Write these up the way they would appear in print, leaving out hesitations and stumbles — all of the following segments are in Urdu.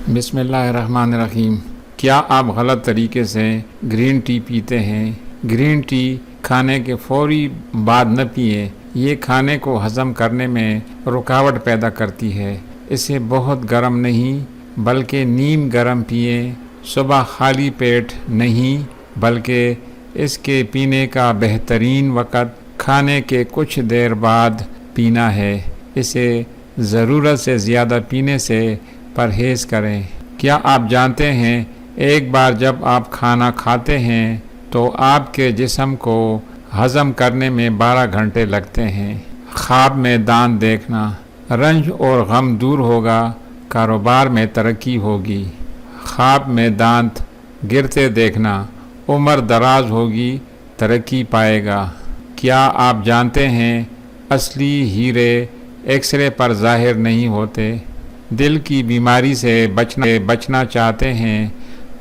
بسم اللہ الرحمن الرحیم۔ کیا آپ غلط طریقے سے گرین ٹی پیتے ہیں؟ گرین ٹی کھانے کے فوری بعد نہ پئیں، یہ کھانے کو ہضم کرنے میں رکاوٹ پیدا کرتی ہے۔ اسے بہت گرم نہیں بلکہ نیم گرم پئیں۔ صبح خالی پیٹ نہیں بلکہ اس کے پینے کا بہترین وقت کھانے کے کچھ دیر بعد پینا ہے۔ اسے ضرورت سے زیادہ پینے سے پرہیز کریں۔ کیا آپ جانتے ہیں ایک بار جب آپ کھانا کھاتے ہیں تو آپ کے جسم کو ہضم کرنے میں 12 گھنٹے لگتے ہیں۔ خواب میں دانت دیکھنا، رنج اور غم دور ہوگا، کاروبار میں ترقی ہوگی۔ خواب میں دانت گرتے دیکھنا، عمر دراز ہوگی، ترقی پائے گا۔ کیا آپ جانتے ہیں اصلی ہیرے ایکس رے پر ظاہر نہیں ہوتے؟ دل کی بیماری سے بچنا چاہتے ہیں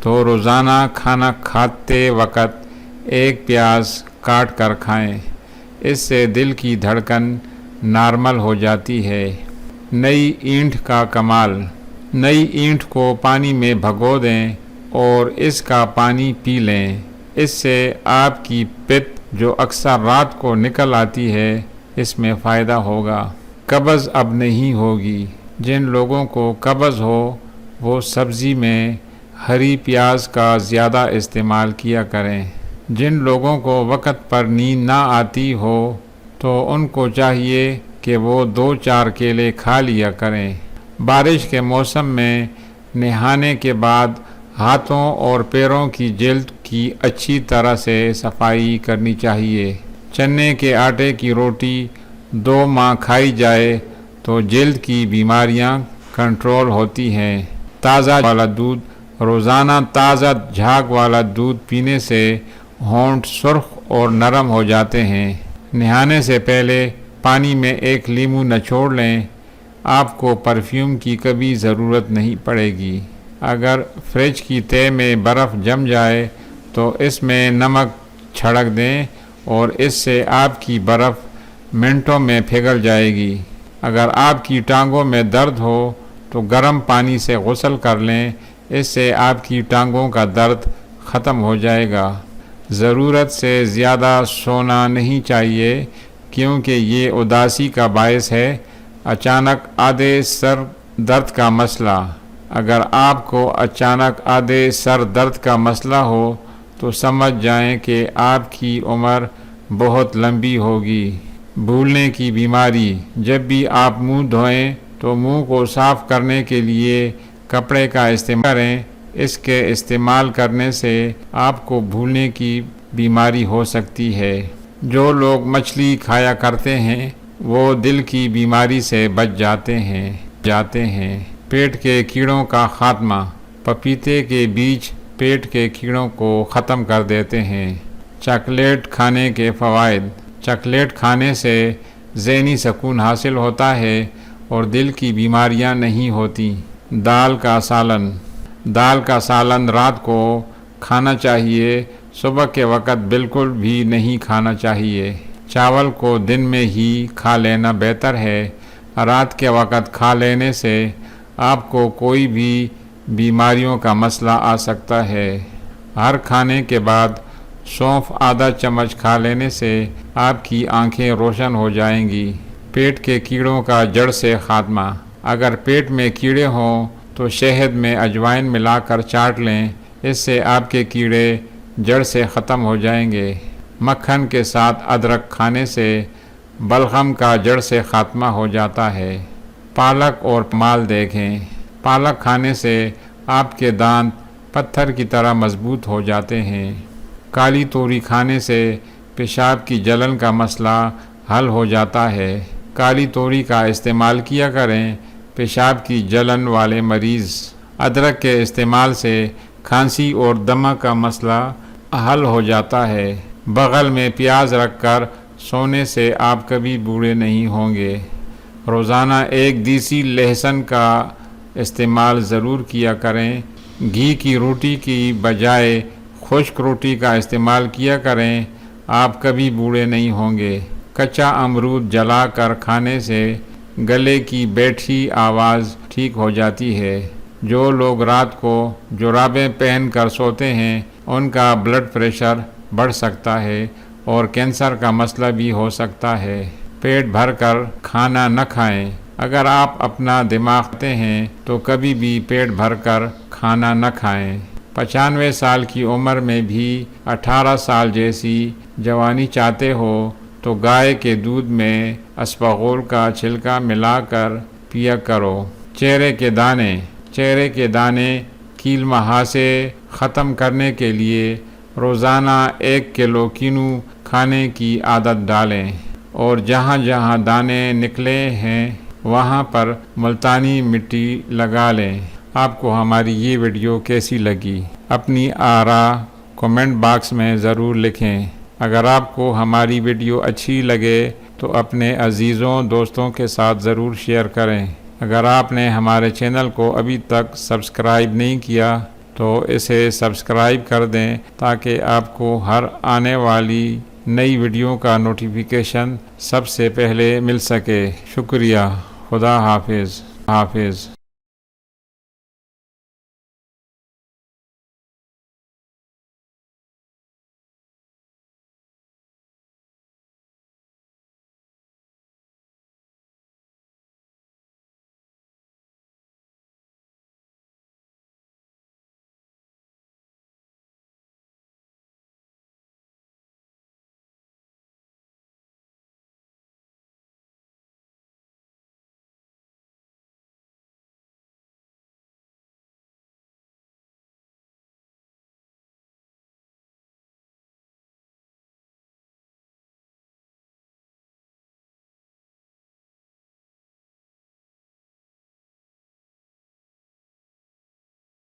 تو روزانہ کھانا کھاتے وقت ایک پیاز کاٹ کر کھائیں۔ اس سے دل کی دھڑکن نارمل ہو جاتی ہے۔ نئی اینٹ کا کمال۔ نئی اینٹ کو پانی میں بھگو دیں اور اس کا پانی پی لیں۔ اس سے آپ کی پت جو اکثر رات کو نکل آتی ہے، اس میں فائدہ ہوگا۔ قبض اب نہیں ہوگی۔ جن لوگوں کو قبض ہو وہ سبزی میں ہری پیاز کا زیادہ استعمال کیا کریں۔ جن لوگوں کو وقت پر نیند نہ آتی ہو تو ان کو چاہیے کہ وہ 2-4 کیلے کھا لیا کریں۔ بارش کے موسم میں نہانے کے بعد ہاتھوں اور پیروں کی جلد کی اچھی طرح سے صفائی کرنی چاہیے۔ چنے کے آٹے کی روٹی 2 ماہ کھائی جائے تو جلد کی بیماریاں کنٹرول ہوتی ہیں۔ تازہ والا دودھ۔ روزانہ تازہ جھاگ والا دودھ پینے سے ہونٹ سرخ اور نرم ہو جاتے ہیں۔ نہانے سے پہلے پانی میں 1 لیموں نچوڑ لیں۔ آپ کو پرفیوم کی کبھی ضرورت نہیں پڑے گی۔ اگر فریج کی تہہ میں برف جم جائے تو اس میں نمک چھڑک دیں اور اس سے آپ کی برف منٹوں میں پگھل جائے گی۔ اگر آپ کی ٹانگوں میں درد ہو تو گرم پانی سے غسل کر لیں، اس سے آپ کی ٹانگوں کا درد ختم ہو جائے گا۔ ضرورت سے زیادہ سونا نہیں چاہیے کیونکہ یہ اداسی کا باعث ہے۔ اچانک آدھے سر درد کا مسئلہ۔ اگر آپ کو اچانک آدھے سر درد کا مسئلہ ہو تو سمجھ جائیں کہ آپ کی عمر بہت لمبی ہوگی۔ بھولنے کی بیماری۔ جب بھی آپ منہ دھوئیں تو منہ کو صاف کرنے کے لیے کپڑے کا استعمال کریں۔ اس کے استعمال کرنے سے آپ کو بھولنے کی بیماری ہو سکتی ہے۔ جو لوگ مچھلی کھایا کرتے ہیں وہ دل کی بیماری سے بچ جاتے ہیں۔ پیٹ کے کیڑوں کا خاتمہ۔ پپیتے کے بیج پیٹ کے کیڑوں کو ختم کر دیتے ہیں۔ چاکلیٹ کھانے کے فوائد۔ چاکلیٹ کھانے سے ذہنی سکون حاصل ہوتا ہے اور دل کی بیماریاں نہیں ہوتی۔ دال کا سالن۔ دال کا سالن رات کو کھانا چاہیے، صبح کے وقت بالکل بھی نہیں کھانا چاہیے۔ چاول کو دن میں ہی کھا لینا بہتر ہے۔ رات کے وقت کھا لینے سے آپ کو کوئی بھی بیماریوں کا مسئلہ آ سکتا ہے۔ ہر کھانے کے بعد سونف آدھا چمچ کھا لینے سے آپ کی آنکھیں روشن ہو جائیں گی۔ پیٹ کے کیڑوں کا جڑ سے خاتمہ۔ اگر پیٹ میں کیڑے ہوں تو شہد میں اجوائن ملا کر چاٹ لیں، اس سے آپ کے کیڑے جڑ سے ختم ہو جائیں گے۔ مکھن کے ساتھ ادرک کھانے سے بلغم کا جڑ سے خاتمہ ہو جاتا ہے۔ پالک اور مال دیکھیں۔ پالک کھانے سے آپ کے دانت پتھر کی طرح مضبوط ہو جاتے ہیں۔ کالی توری کھانے سے پیشاب کی جلن کا مسئلہ حل ہو جاتا ہے۔ کالی توری کا استعمال کیا کریں پیشاب کی جلن والے مریض۔ ادرک کے استعمال سے کھانسی اور دمہ کا مسئلہ حل ہو جاتا ہے۔ بغل میں پیاز رکھ کر سونے سے آپ کبھی بوڑھے نہیں ہوں گے۔ روزانہ 1 دیسی لہسن کا استعمال ضرور کیا کریں۔ گھی کی روٹی کی بجائے خشک روٹی کا استعمال کیا کریں، آپ کبھی بوڑھے نہیں ہوں گے۔ کچا امرود جلا کر کھانے سے گلے کی بیٹھی آواز ٹھیک ہو جاتی ہے۔ جو لوگ رات کو جرابیں پہن کر سوتے ہیں ان کا بلڈ پریشر بڑھ سکتا ہے اور کینسر کا مسئلہ بھی ہو سکتا ہے۔ پیٹ بھر کر کھانا نہ کھائیں۔ اگر آپ اپنا دماغ کھاتے ہیں تو کبھی بھی پیٹ بھر کر کھانا نہ کھائیں۔ 95 سال کی عمر میں بھی 18 سال جیسی جوانی چاہتے ہو تو گائے کے دودھ میں اسپغول کا چھلکا ملا کر پیا کرو۔ چہرے کے دانے کیل مہاسے ختم کرنے کے لیے روزانہ 1 کلو کینو کھانے کی عادت ڈالیں اور جہاں جہاں دانے نکلے ہیں وہاں پر ملتانی مٹی لگا لیں۔ آپ کو ہماری یہ ویڈیو کیسی لگی؟ اپنی آراء کمنٹ باکس میں ضرور لکھیں۔ اگر آپ کو ہماری ویڈیو اچھی لگے تو اپنے عزیزوں دوستوں کے ساتھ ضرور شیئر کریں۔ اگر آپ نے ہمارے چینل کو ابھی تک سبسکرائب نہیں کیا تو اسے سبسکرائب کر دیں تاکہ آپ کو ہر آنے والی نئی ویڈیو کا نوٹیفیکیشن سب سے پہلے مل سکے۔ شکریہ۔ خدا حافظ۔